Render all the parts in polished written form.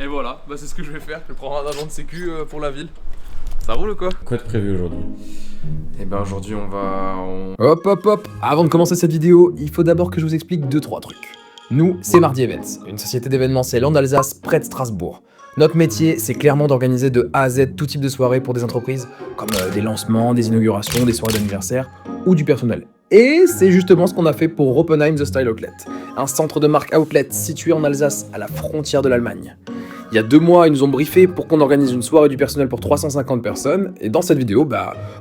Et voilà, bah c'est ce que je vais faire. Je vais prendre un agent de sécu pour la ville. Ça roule ou quoi? Quoi de prévu aujourd'hui? Et ben aujourd'hui on va... Hop hop hop. Avant de commencer cette vidéo, il faut d'abord que je vous explique 2-3 trucs. Nous, c'est Mardi Events, une société d'événementiel en Alsace près de Strasbourg. Notre métier, c'est clairement d'organiser de A à Z tout type de soirées pour des entreprises, comme des lancements, des inaugurations, des soirées d'anniversaire ou du personnel. Et c'est justement ce qu'on a fait pour Oppenheim The Style Outlet, un centre de marque outlet situé en Alsace, à la frontière de l'Allemagne. Il y a 2 mois, ils nous ont briefé pour qu'on organise une soirée du personnel pour 350 personnes, et dans cette vidéo,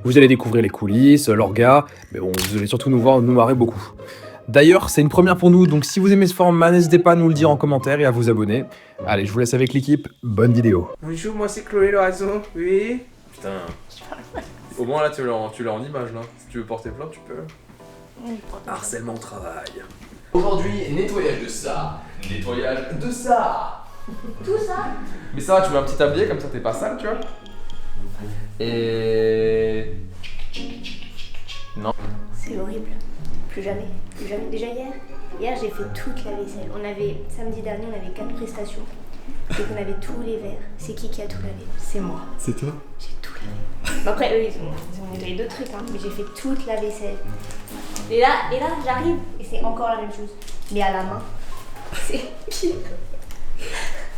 vous allez découvrir les coulisses, l'orga, mais bon, vous allez surtout nous voir nous marrer beaucoup. D'ailleurs, c'est une première pour nous, donc si vous aimez ce format, n'hésitez pas à nous le dire en commentaire et à vous abonner. Allez, je vous laisse avec l'équipe, bonne vidéo. Bonjour, moi c'est Chloé Loiseau, oui. Putain. Au moins là tu l'as en image là. Si tu veux porter plainte, tu peux. Harcèlement au travail. Aujourd'hui, nettoyage de ça. Nettoyage de ça. Tout ça? Mais ça va, tu mets un petit tablier comme ça t'es pas sale, tu vois. Et... Non. C'est horrible. Plus jamais. Plus jamais. Déjà hier j'ai fait toute la vaisselle. Samedi dernier, on avait 4 prestations. Donc on avait tous les verres. C'est qui a tout lavé? C'est moi. C'est toi? J'ai tout lavé. Bon, après, eux, ils ont nettoyé d'autres trucs, hein, mais j'ai fait toute la vaisselle. Et là j'arrive et c'est encore la même chose. Mais à la main, c'est pire.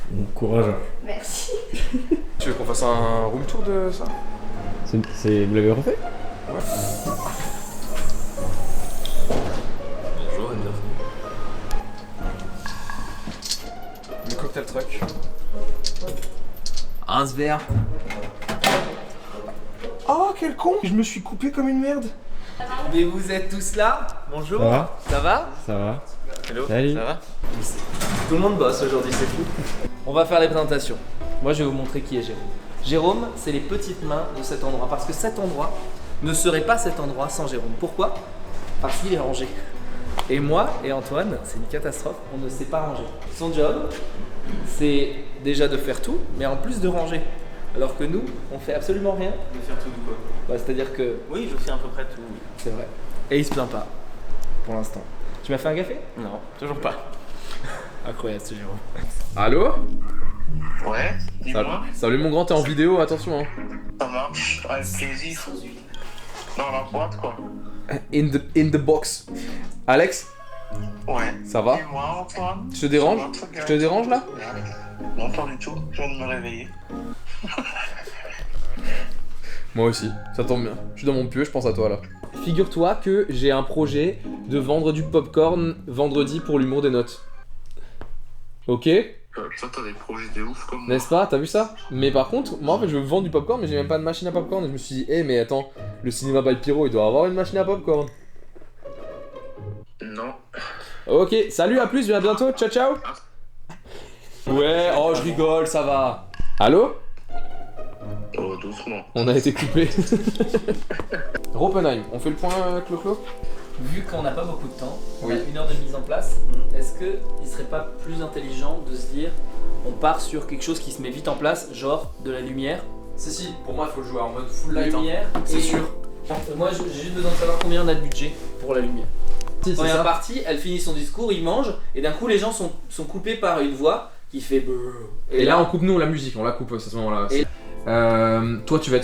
Bon courage. Merci. Tu veux qu'on fasse un room tour de ça? Vous l'avez refait? Ouais. Bonjour et bienvenue. Le cocktail truck. Un verre. Oh quel con! Je me suis coupé comme une merde. Mais vous êtes tous là? Bonjour. Ça va? Ça va? Ça va? Hello. Salut. Ça va? Tout le monde bosse aujourd'hui, c'est fou. On va faire les présentations. Moi, je vais vous montrer qui est Jérôme. Jérôme, c'est les petites mains de cet endroit. Parce que cet endroit ne serait pas cet endroit sans Jérôme. Pourquoi? Parce qu'il est rangé. Et moi et Antoine, c'est une catastrophe, on ne sait pas ranger. Son job, c'est déjà de faire tout, mais en plus de ranger. Alors que nous, on fait absolument rien. De faire tout de quoi? Bah, c'est-à-dire que... Oui, je fais à peu près tout. Oui. C'est vrai. Et il se plaint pas, pour l'instant. Tu m'as fait un café? Non, toujours pas. Incroyable ce Jérôme. Allô? Ouais, dis-moi. Salut mon grand, t'es en vidéo, attention hein. Ça marche, avec plaisir. Dans la boîte quoi. In the box. Alex, Ouais. ça va? Dis-moi Antoine. Je te dérange? Ça va, très bien. Je te dérange là? Non, pas du tout, je viens de me réveiller. Moi aussi, ça tombe bien. Je suis dans mon pieu, je pense à toi là. Figure-toi que j'ai un projet de vendre du popcorn vendredi pour l'humour des notes. Ok? Toi t'as des projets de ouf comme moi. N'est-ce pas? T'as vu ça? Mais par contre, moi en fait je veux vendre du popcorn mais j'ai même pas de machine à popcorn et je me suis dit, mais attends, le cinéma by Pyro il doit avoir une machine à popcorn. Non. Ok, salut, à plus, à bientôt, ciao ciao. Ouais, oh je rigole, ça va. Allô? Oh, doucement. On a été coupé. Oppenheim, on fait le point Clo-Clo? Vu qu'on n'a pas beaucoup de temps, on a 1 heure de mise en place, est-ce qu'il serait pas plus intelligent de se dire on part sur quelque chose qui se met vite en place, genre de la lumière? Si, pour moi il faut le jouer en mode full light. Lumière, c'est sûr. Moi j'ai juste besoin de savoir combien on a de budget pour la lumière. Première partie, elle finit son discours, il mange, et d'un coup les gens sont coupés par une voix qui fait brrr. Et là on coupe nous la musique, on la coupe à ce moment-là. Toi tu vas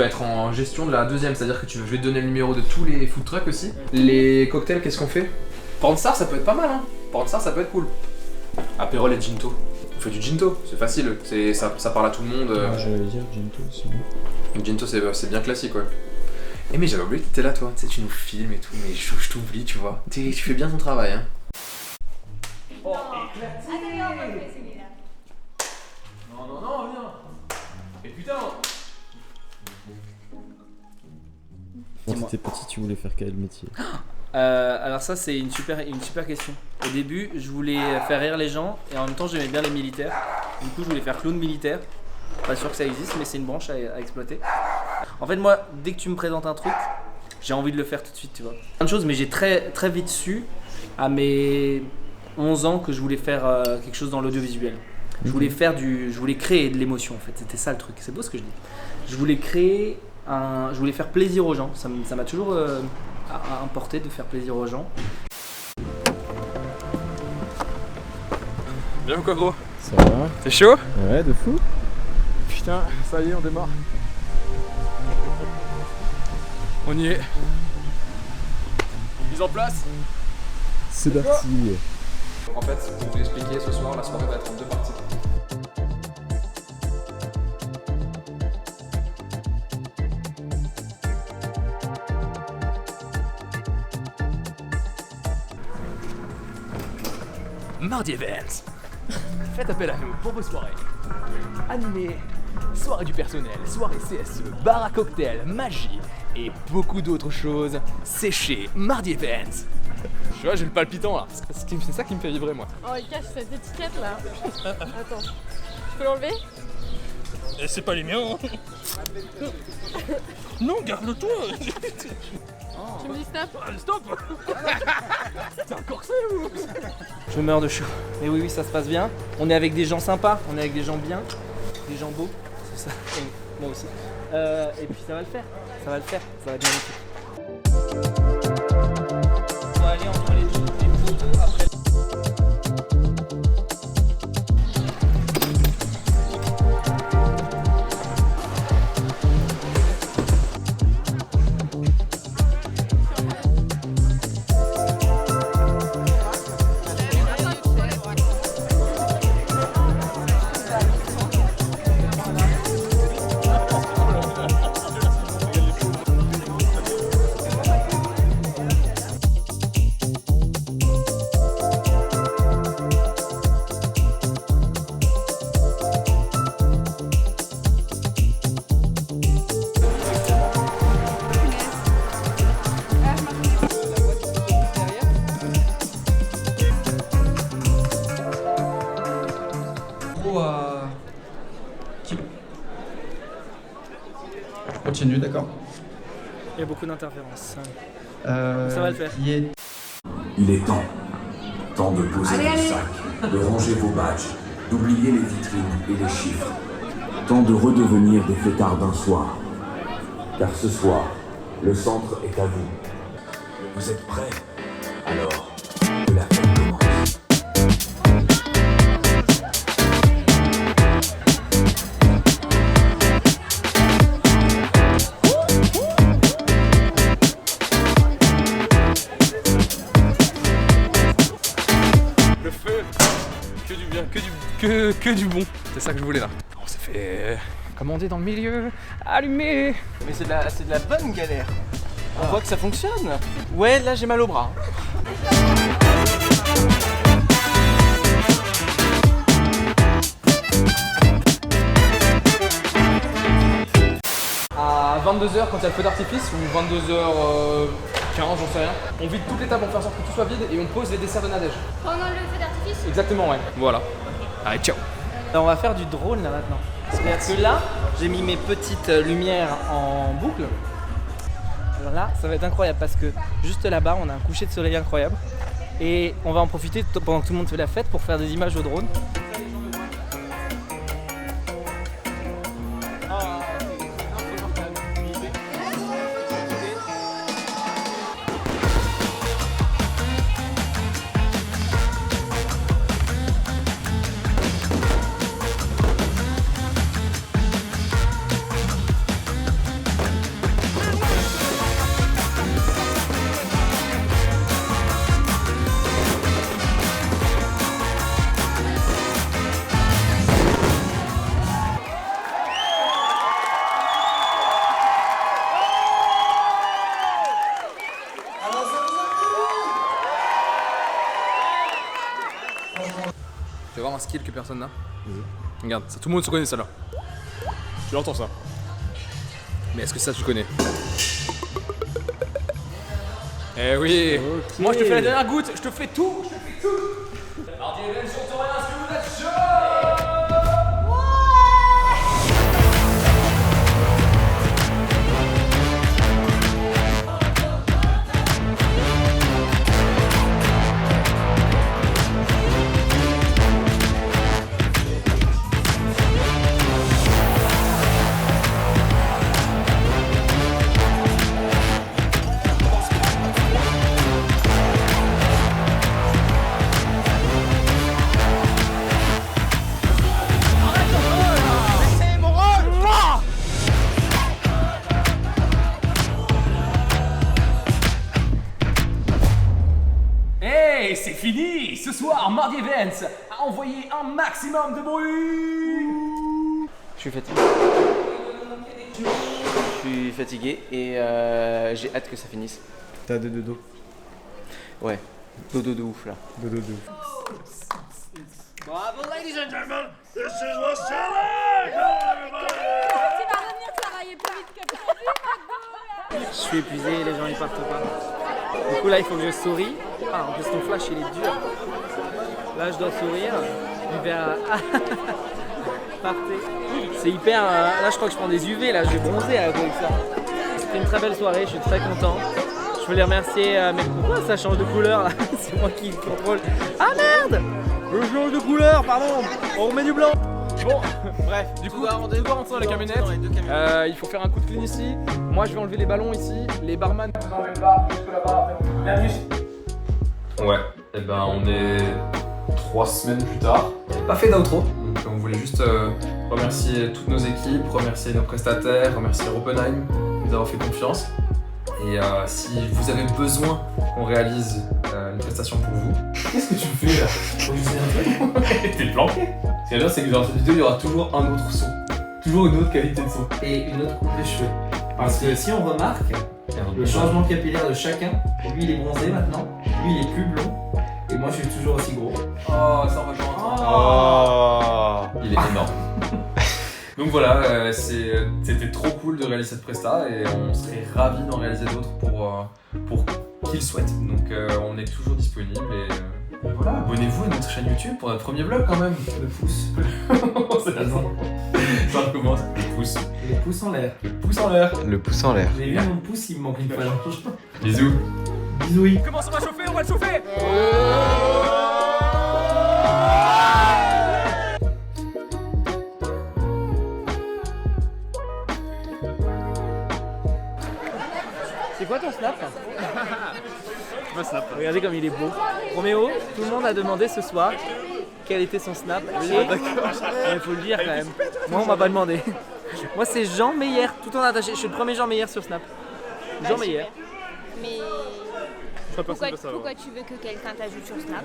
être en gestion de la deuxième, c'est-à-dire que je vais te donner le numéro de tous les food trucks aussi. Les cocktails, qu'est-ce qu'on fait? Pornstar ça peut être pas mal hein. Pornstar ça peut être cool. Apérol et Ginto. On fait du Ginto, c'est facile, ça parle à tout le monde. J'allais dire Ginto, c'est bon. Ginto c'est bien classique ouais. Eh mais j'avais oublié que t'étais là toi, tu sais tu nous filmes et tout, mais je t'oublie tu vois. Tu fais bien ton travail hein. Oh éclaté. Non, viens. Et putain. Quand t'étais petit, tu voulais faire quel métier? Alors ça c'est une super question. Au début je voulais faire rire les gens et en même temps j'aimais bien les militaires. Du coup je voulais faire clown militaire. Pas sûr que ça existe mais c'est une branche à exploiter. En fait moi dès que tu me présentes un truc, j'ai envie de le faire tout de suite tu vois. Plein de choses mais j'ai très vite su à mes 11 ans que je voulais faire quelque chose dans l'audiovisuel. Je voulais créer de l'émotion en fait, c'était ça le truc, c'est beau ce que je dis. Je voulais faire plaisir aux gens, ça m'a toujours importé de faire plaisir aux gens. Bien ou quoi gros? Ça va? T'es chaud? Ouais, de fou. Putain, ça y est, on démarre. On y est. Mise en place. C'est parti. En fait, pour vous expliquer, ce soir, la soirée va être en 2 parties. Mardi Events. Faites appel à nous pour vos soirées. Animé, soirée du personnel, soirée CSE, bar à cocktail, magie et beaucoup d'autres choses. C'est chez Mardi Events. Tu vois, j'ai le palpitant là. C'est ça qui me fait vibrer moi. Oh, il cache cette étiquette là. Attends. Tu peux l'enlever? Et c'est pas les miens. Non, garde-le-toi. Tu me dis stop? Stop. T'es un corset ou? Je meurs de chaud. Mais oui, ça se passe bien. On est avec des gens sympas, on est avec des gens bien, des gens beaux. C'est ça. Et moi aussi. Et puis ça va le faire. Ça va le faire. Ça va être magnifique. On va aller entre les photos après. Continue, d'accord. Il y a beaucoup d'interférences. Ça va le faire. Il est temps. Temps de poser vos sacs, de ranger vos badges, d'oublier les vitrines et les chiffres. Temps de redevenir des fêtards d'un soir. Car ce soir, le centre est à vous. Vous êtes prêts? Alors, que la fête commence. Que du bon. C'est ça que je voulais là. On s'est fait commander dans le milieu, allumé. Mais c'est de la bonne galère. On voit que ça fonctionne. Ouais, là j'ai mal au bras. À 22h quand il y a le feu d'artifice, ou 22h15, j'en sais rien, on vide toutes les tables, on fait en sorte que tout soit vide et on pose les desserts de Nadège. Pendant le feu d'artifice? Exactement, ouais. Voilà. Allez, ciao. Alors, on va faire du drone là maintenant. C'est-à-dire que là, j'ai mis mes petites lumières en boucle. Alors là, ça va être incroyable parce que juste là-bas, on a un coucher de soleil incroyable. Et on va en profiter pendant que tout le monde fait la fête pour faire des images au drone. Tu vas voir un skill que personne n'a. Regarde, ça, tout le monde se connaît ça là. Tu l'entends ça. Mais est-ce que ça tu connais? Eh oui. Moi je te fais la dernière goutte, je te fais tout. Mardi Events sur ton rien, est-ce que vous êtes chaud? soir, Mardi Events a envoyé un maximum de bruit. Je suis fatigué. Je suis fatigué et j'ai hâte que ça finisse. T'as des dodo. Ouais, dodo de ouf là. Dodo de ouf. Bravo ladies and gentlemen, this is what's challenge! Tu vas revenir travailler plus vite que prévu, McDo. je suis épuisé, les gens ils partent pas. Du coup là il faut que je souris. Ah en plus ton flash il est dur. Là je dois sourire. Du verre à... Partez. C'est hyper... là je crois que je prends des UV là, je vais bronzer avec ça. C'était une très belle soirée, je suis très content. Je voulais remercier... mais pourquoi ça change de couleur là? C'est moi qui contrôle. Ah merde! Je change de couleur, pardon! On remet du blanc! Bon, bref, du coup, on doit rentrer dans la camionnette. Il faut faire un coup de clean ici. Moi je vais enlever les ballons ici. Les barman... Ouais, et ben on est 3 semaines plus tard. Pas fait d'outro. Donc on voulait juste remercier toutes nos équipes, remercier nos prestataires, remercier Oppenheim de nous avoir fait confiance. Et si vous avez besoin qu'on réalise une prestation pour vous, qu'est-ce que tu fais là? T'es planqué. Ce qui est bien, c'est que dans cette vidéo, il y aura toujours un autre son. Toujours une autre qualité de son. Et une autre coupe de cheveux. Parce que si on remarque, le changement capillaire de chacun, lui il est bronzé maintenant, lui il est plus blond, et moi je suis toujours aussi gros. Oh, ça on va pas entendre. Il est énorme. Donc voilà, c'était trop cool de réaliser cette presta et on serait ravis d'en réaliser d'autres pour qui le souhaitent. Donc on est toujours disponible et voilà, abonnez-vous à notre chaîne YouTube pour notre premier vlog quand même. Le pouce. Ça recommence. Le pouce. Le pouce en l'air. Le pouce en l'air. Le pouce en l'air. Vous avez vu mon pouce, il me manque une phalange. Bisous. Bisous. Commence, on va chauffer, on va le chauffer! C'est quoi ton snap? Ma snap. Regardez comme il est beau. Roméo, tout le monde a demandé ce soir quel était son snap. Il faut le dire quand même. Moi on m'a pas demandé. Moi c'est Jean Meyer, tout en attaché. Je suis le premier Jean Meyer sur Snap. Jean Meyer. Mais pourquoi tu veux que quelqu'un t'ajoute sur Snap?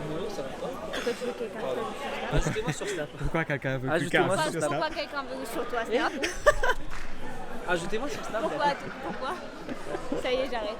Pourquoi tu veux que quelqu'un t'ajoute sur Snap? Ajoutez-moi sur Snap. Pourquoi quelqu'un veut Ajoutez-moi sur Snap. Pourquoi quelqu'un veut sur toi Snap? Ajoutez-moi sur Snap. Pourquoi? Ça y est, j'arrête.